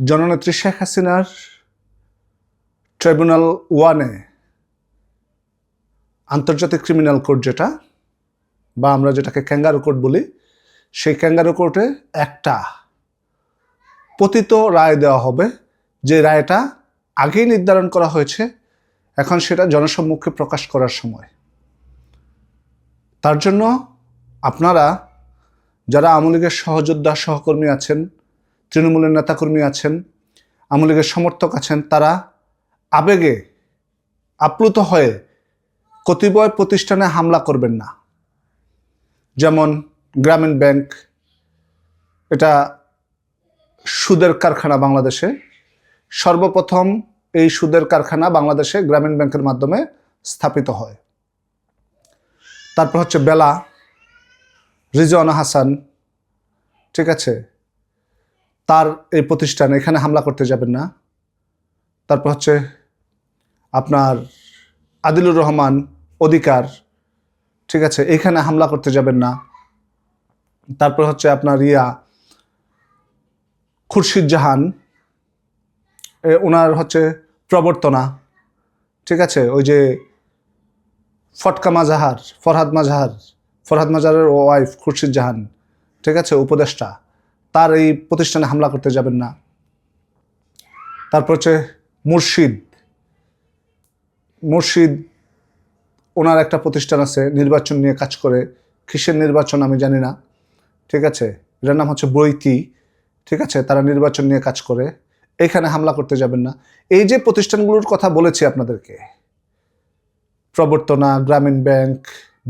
জননেত্রী শেখ হাসিনার ট্রাইব্যুনাল 1-এ আন্তর্জাতিক ক্রিমিনাল কোর্ট যেটা বা আমরা যেটাকে ক্যাঙ্গারু কোর্ট বলি, সেই ক্যাঙ্গারু কোর্টে একটা পতিত রায় দেওয়া হবে, যে রায়টা আগেই নির্ধারণ করা হয়েছে, এখন সেটা জনসম্মুখে প্রকাশ করার সময়। তার জন্য আপনারা যারা আওয়ামী লীগের সহযোদ্ধা সহকর্মী আছেন, তৃণমূলের নেতাকর্মী আছেন, আওয়ামী লীগের সমর্থক আছেন, তারা আবেগে আপ্লুত হয়ে কতিপয় প্রতিষ্ঠানে হামলা করবেন না। যেমন গ্রামীণ ব্যাংক, এটা সুদের কারখানা বাংলাদেশে। সর্বপ্রথম এই সুদের কারখানা বাংলাদেশে গ্রামীণ ব্যাংকের মাধ্যমে স্থাপিত হয়। তারপর হচ্ছে বেলা, রিজওয়ানা হাসান, ঠিক আছে, তার এই প্রতিষ্ঠান, এখানে হামলা করতে যাবেন না। তারপর হচ্ছে আপনার আদিলুর রহমান অধিকার, ঠিক আছে, এখানে হামলা করতে যাবেন না। তারপর হচ্ছে আপনার খুরশিদ জাহান, ওনার হচ্ছে প্রবর্তনা, ঠিক আছে, ওই যে ফরহাদ মাজাহারের ওয়াইফ খুরশিদ জাহান, ঠিক আছে, উপদেষ্টা, তার এই প্রতিষ্ঠানে হামলা করতে যাবেন না। তারপর হচ্ছে মুর্শিদ, ওনার একটা প্রতিষ্ঠান আছে নির্বাচন নিয়ে কাজ করে, কিসের নির্বাচন আমি জানি না, ঠিক আছে, এটার নাম হচ্ছে বৈতি, ঠিক আছে, তারা নির্বাচন নিয়ে কাজ করে, এখানে হামলা করতে যাবেন না। এই যে প্রতিষ্ঠানগুলোর কথা বলেছি আপনাদেরকে, প্রবর্তনা, গ্রামীণ ব্যাংক,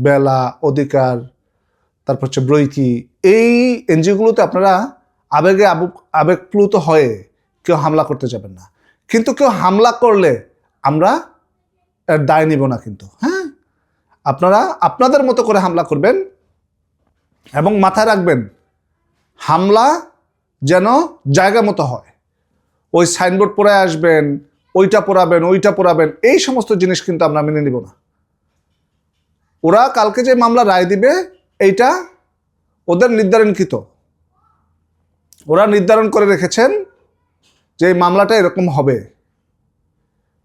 বেলা, অধিকার, তারপর হচ্ছে বৈতি, এই এনজিওগুলোতে আপনারা আবেগপ্লুত হয়ে কেউ হামলা করতে যাবেন না। কিন্তু কেউ হামলা করলে আমরা এর দায় নিব না কিন্তু, হ্যাঁ। আপনারা আপনাদের মতো করে হামলা করবেন এবং মাথায় রাখবেন, হামলা যেন জায়গা মতো হয়। ওই সাইনবোর্ড পরে আসবেন, ওইটা পড়াবেন, এই সমস্ত জিনিস কিন্তু আমরা মেনে নিব না। ওরা কালকে যে মামলা রায় দিবে, এইটা ওদের নির্ধারণকৃত, ওরা নির্ধারণ করে রেখেছেন যে এই মামলাটা এরকম হবে,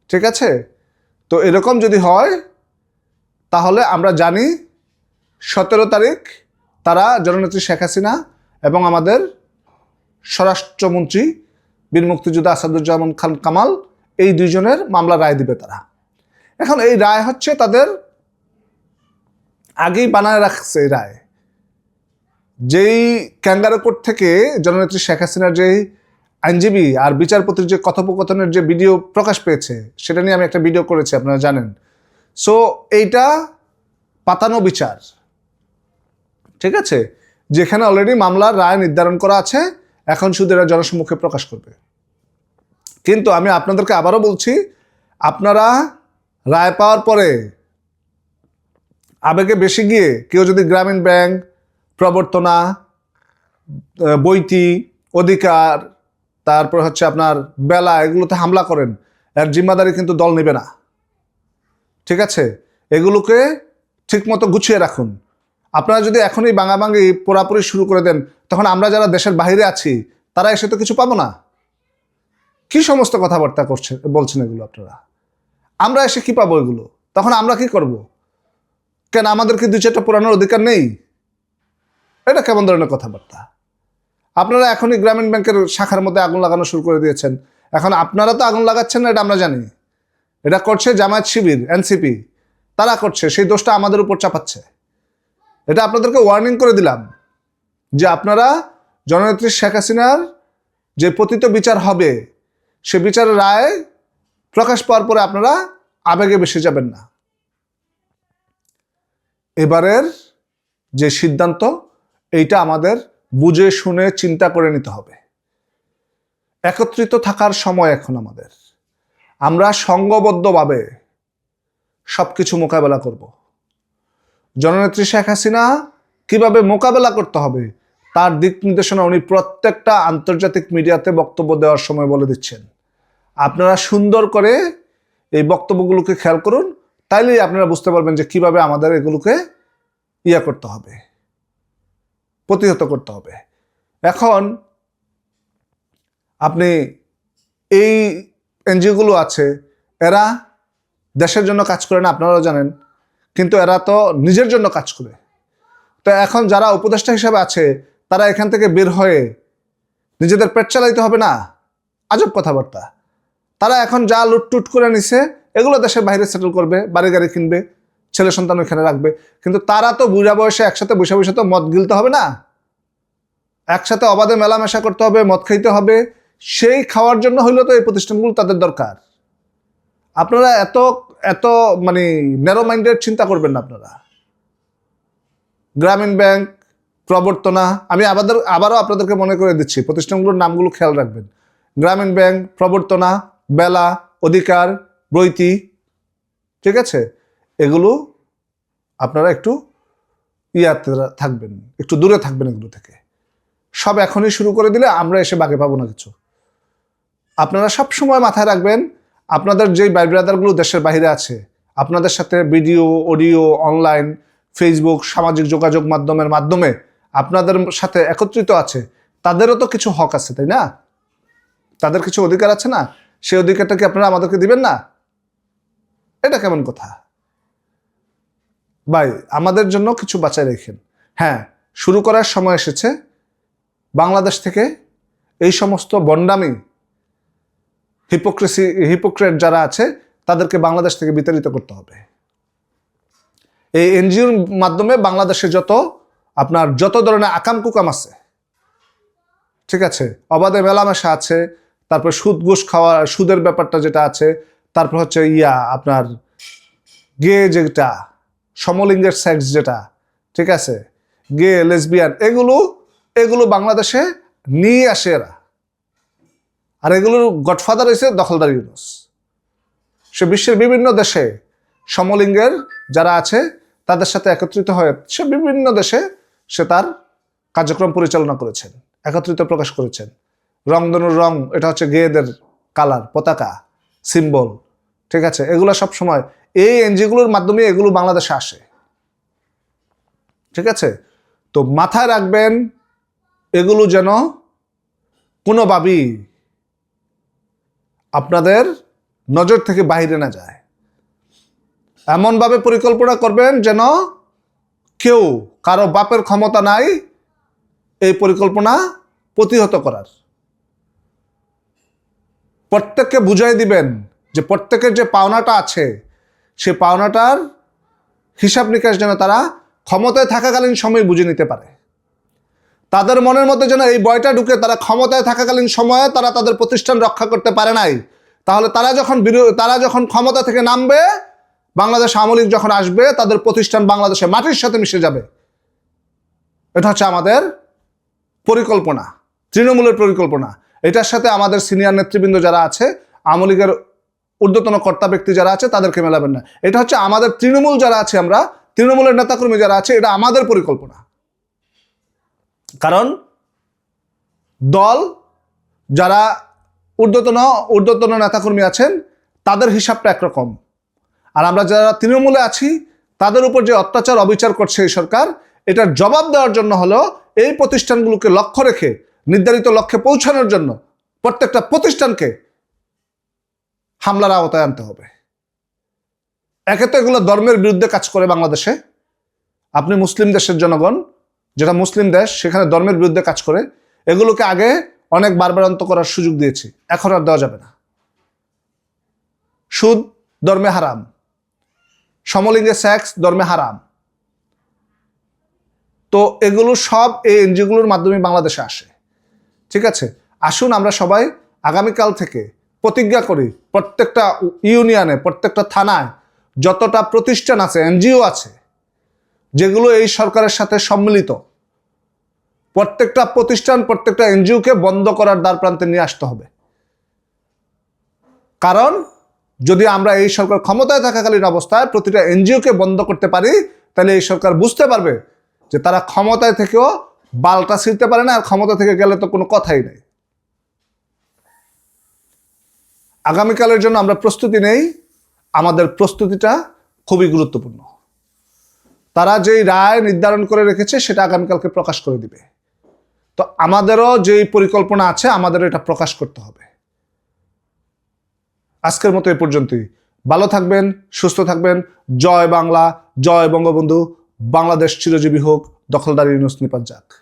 ঠিক আছে। তো এরকম যদি হয়, তাহলে আমরা জানি 17 তারিখ তারা জননেত্রী শেখ হাসিনা এবং আমাদের স্বরাষ্ট্রমন্ত্রী বীর মুক্তিযোদ্ধা আসাদুজ্জামান খান কামাল, এই দুইজনের মামলা রায় দিবে তারা। এখন এই রায় হচ্ছে তাদের আগেই বানায় রাখছে। এই রায় যেই ক্যাঙ্গারু কোর্ট থেকে জননেত্রী শেখ হাসিনার যেই আইনজীবী আর বিচারপতির যে কথোপকথনের যে ভিডিও প্রকাশ পেয়েছে, সেটা নিয়ে আমি একটা ভিডিও করেছি, আপনারা জানেন। সো এইটা পাতানো বিচার, ঠিক আছে, যেখানে অলরেডি মামলার রায় নির্ধারণ করা আছে, এখন শুধু এরা জনসম্মুখে প্রকাশ করবে। কিন্তু আমি আপনাদেরকে আবারও বলছি, আপনারা রায় পাওয়ার পরে আবেগে বেশি গিয়ে কেউ যদি গ্রামীণ ব্যাংক, প্রবর্তনা, বৈতি, অধিকার, তারপর হচ্ছে আপনার বেলা, এগুলোতে হামলা করেন, এর জিম্মাদারি কিন্তু দল নেবে না, ঠিক আছে। এগুলোকে ঠিকমতো গুছিয়ে রাখুন। আপনারা যদি এখনই ভাঙাভাঙি পোড়াপুরি শুরু করে দেন, তখন আমরা যারা দেশের বাইরে আছি তারা এসে তো কিছু পাবো না। কি সমস্ত কথাবার্তা বলছেন এগুলো আপনারা? আমরা এসে কি পাবো এগুলো? তখন আমরা কি করব? কেন আমাদের কি 2-4টা পোড়ানোর অধিকার নেই? এটা কেমন ধরনের কথাবার্তা? আপনারা এখনই গ্রামীণ ব্যাংকের শাখার মধ্যে আগুন লাগানো শুরু করে দিয়েছেন। এখন আপনারা তো আগুন লাগাচ্ছেন না, এটা আমরা জানি। এটা করছে জামায়াত শিবির, এনসিপি, তারা করছে, সেই দোষটা আমাদের উপর চাপাচ্ছে। এটা আপনাদেরকে ওয়ার্নিং করে দিলাম যে আপনারা জননেত্রী শেখ হাসিনার যে পতিত বিচার হবে, সে বিচারের রায় প্রকাশ পাওয়ার পরে আপনারা আবেগে বেশি যাবেন না। এবারের যে সিদ্ধান্ত, এইটা আমাদের বুঝে শুনে চিন্তা করে নিতে হবে। একত্রিত থাকার সময় এখন আমাদের, আমরা সংঘবদ্ধভাবে সবকিছু মোকাবেলা করব। জননেত্রী শেখ হাসিনা কিভাবে মোকাবেলা করতে হবে তার দিক নির্দেশনা উনি প্রত্যেকটা আন্তর্জাতিক মিডিয়াতে বক্তব্য দেওয়ার সময় বলে দিচ্ছেন। আপনারা সুন্দর করে এই বক্তব্যগুলোকে খেয়াল করুন, তাইলেই আপনারা বুঝতে পারবেন যে কিভাবে আমাদের এগুলোকে করতে হবে, প্রতিহত করতে হবে। এখন আপনি এই এনজিওগুলো আছে, এরা দেশের জন্য কাজ করে না, আপনারাও জানেন, কিন্তু এরা তো নিজের জন্য কাজ করে। তো এখন যারা উপদেষ্টা হিসেবে আছে তারা এখান থেকে বের হয়ে নিজেদের পেট চালাইতে হবে না? আজব কথাবার্তা। তারা এখন যা লুটটুট করে নিছে এগুলো দেশের বাইরে সেটেল করবে, বাড়ি গাড়ি কিনবে, ছেলে সন্তান ওইখানে রাখবে। কিন্তু তারা তো বুড়া বয়সে একসাথে বসে বসে তো মদ গিলতে হবে না, একসাথে অবাধে মেলামেশা করতে হবে, মদ খাইতে হবে। সেই খাওয়ার জন্য হইলেও তো এই প্রতিষ্ঠানগুলো তাদের দরকার। আপনারা এত এত মানে ন্যারো মাইন্ডেড চিন্তা করবেন না আপনারা। গ্রামীণ ব্যাংক, প্রবর্তনা, আমি আবারও আপনাদেরকে মনে করে দিচ্ছি, প্রতিষ্ঠানগুলোর নামগুলো খেয়াল রাখবেন। গ্রামীণ ব্যাংক, প্রবর্তনা, বেলা, অধিকার, বৈতি, ঠিক আছে? এগুলো আপনারা একটু ইয়াতে থাকবেন, একটু দূরে থাকবেন এগুলো থেকে। সব এখনই শুরু করে দিলে আমরা এসে বাগে পাবো না কিছু। আপনারা সব সময় মাথায় রাখবেন, আপনাদের যেই ভাই ব্রাদারগুলো দেশের বাইরে আছে, আপনাদের সাথে ভিডিও, অডিও, অনলাইন, ফেসবুক, সামাজিক যোগাযোগ মাধ্যমে আপনাদের সাথে একত্রিত আছে, তাদেরও তো কিছু হক আছে, তাই না? তাদের কিছু অধিকার আছে না? সেই অধিকারটা কি আপনারা আমাদেরকে দিবেন না? এটা কেমন কথা ভাই? আমাদের জন্য কিছু বাঁচায় রেখেন। হ্যাঁ, শুরু করার সময় এসেছে। বাংলাদেশ থেকে এই সমস্ত বন্ডামি, হিপোক্রেট যারা আছে তাদেরকে বাংলাদেশ থেকে বিতাড়িত করতে হবে। এই এনজিওর মাধ্যমে বাংলাদেশে যত ধরনের আকাম কুকাম আছে, ঠিক আছে, অবাধে মেলামেশা আছে, তারপর সুদ ঘুষ খাওয়া, সুদের ব্যাপারটা যেটা আছে, তারপর হচ্ছে আপনার গে, যেটা সমলিঙ্গের সেক্স যেটা, ঠিক আছে, গে, লেসবিয়ান, এগুলো বাংলাদেশে নিয়ে আসে এরা। আর এগুলোর গডফাদার হয়েছে দখলদার ইউনূস। সে বিশ্বের বিভিন্ন দেশে সমলিঙ্গের যারা আছে তাদের সাথে একত্রিত হয়ে সে বিভিন্ন দেশে সে তার কার্যক্রম পরিচালনা করেছেন, একত্রিত প্রকাশ করেছেন। রংধনুর রং, এটা হচ্ছে গেয়েদের কালার, পতাকা, সিম্বল, ঠিক আছে? এগুলো সব সময় এই এনজিওগুলোর মাধ্যমে এগুলো বাংলাদেশে আসে, ঠিক আছে? তো মাথায় রাখবেন, এগুলো যেন কোনোভাবেই আপনাদের নজর থেকে বাইরে না যায়। এমনভাবে পরিকল্পনা করবেন যেন কারো বাপের ক্ষমতা নাই এই পরিকল্পনা প্রতিহত করার। প্রত্যেককে বুঝাই দিবেন যে প্রত্যেকের যে পাওনাটা আছে সে পাওনাটার হিসাব নিকাশ যেন তারা ক্ষমতায় থাকাকালীন সময় বুঝে নিতে পারে। তাদের মনের মধ্যে যেন এই ভয়টা ঢুকে, তারা ক্ষমতায় থাকাকালীন সময়ে তারা তাদের প্রতিষ্ঠান রক্ষা করতে পারে নাই, তাহলে তারা যখন ক্ষমতা থেকে নামবে, বাংলাদেশ আওয়ামী লীগ যখন আসবে, তাদের প্রতিষ্ঠান বাংলাদেশে মাটির সাথে মিশে যাবে। এটা হচ্ছে আমাদের পরিকল্পনা, তৃণমূলের পরিকল্পনা। এটার সাথে আমাদের সিনিয়র নেতৃবৃন্দ যারা আছে, আওয়ামী লীগের ঊর্ধ্বতন কর্তা ব্যক্তি যারা আছে, তাদেরকে মেলাবেন না। এটা হচ্ছে আমাদের তৃণমূল যারা আছে, আমরা তৃণমূলের নেতাকর্মী যারা আছে, এটা আমাদের পরিকল্পনা। কারণ দল যারা ঊর্ধ্বতন নেতাকর্মী আছেন তাদের হিসাবটা একরকম, আর আমরা যারা তৃণমূলে আছি তাদের উপর যে অত্যাচার অবিচার করছে এই সরকার, এটার জবাব দেওয়ার জন্য হলো এই প্রতিষ্ঠানগুলোকে লক্ষ্য রেখে নির্ধারিত লক্ষ্যে পৌঁছানোর জন্য প্রত্যেকটা প্রতিষ্ঠানকে হামলার আওতায় আনতে হবে। একে তো এগুলো ধর্মের বিরুদ্ধে কাজ করে বাংলাদেশে। আপনি মুসলিম দেশের জনগণ, যেটা মুসলিম দেশ, সেখানে ধর্মের বিরুদ্ধে কাজ করে। এগুলোকে আগে অনেক বারবারান্ত করার সুযোগ দিয়েছি, এখন আর দেওয়া যাবে না। সুদ ধর্মে হারাম, সমলিঙ্গে সেক্স ধর্মে হারাম। তো এগুলো সব এই এনজিওগুলোর মাধ্যমে বাংলাদেশে আসে, ঠিক আছে? আসুন আমরা সবাই আগামীকাল থেকে প্রতিজ্ঞা করি, প্রত্যেকটা ইউনিয়নে, প্রত্যেকটা থানায় যতটা প্রতিষ্ঠান আছে, এনজিও আছে, যেগুলো এই সরকারের সাথে সম্মিলিত, প্রত্যেকটা প্রতিষ্ঠান, প্রত্যেকটা এনজিওকে বন্ধ করার দ্বার প্রান্তে নিয়ে আসতে হবে। কারণ যদি আমরা এই সরকার ক্ষমতায় থাকাকালীন অবস্থায় প্রতিটা এনজিওকে বন্ধ করতে পারি, তাহলে এই সরকার বুঝতে পারবে যে তারা ক্ষমতায় থেকেও বালটা ছিঁড়তে পারে না, আর ক্ষমতা থেকে গেলে তো কোনো কথাই নেই। আগামীকালের জন্য আমরা প্রস্তুতি নেই, আমাদের প্রস্তুতিটা খুবই গুরুত্বপূর্ণ। তারা যেই রায় নির্ধারণ করে রেখেছে সেটা আগামীকালকে প্রকাশ করে দিবে। তো আমাদেরও যেই পরিকল্পনা আছে, আমাদেরও এটা প্রকাশ করতে হবে। আজকের মতো এ পর্যন্তই। ভালো থাকবেন, সুস্থ থাকবেন। জয় বাংলা, জয় বঙ্গবন্ধু। বাংলাদেশ চিরজীবী হোক, দখলদারি ইউনূস নিপাত যাক।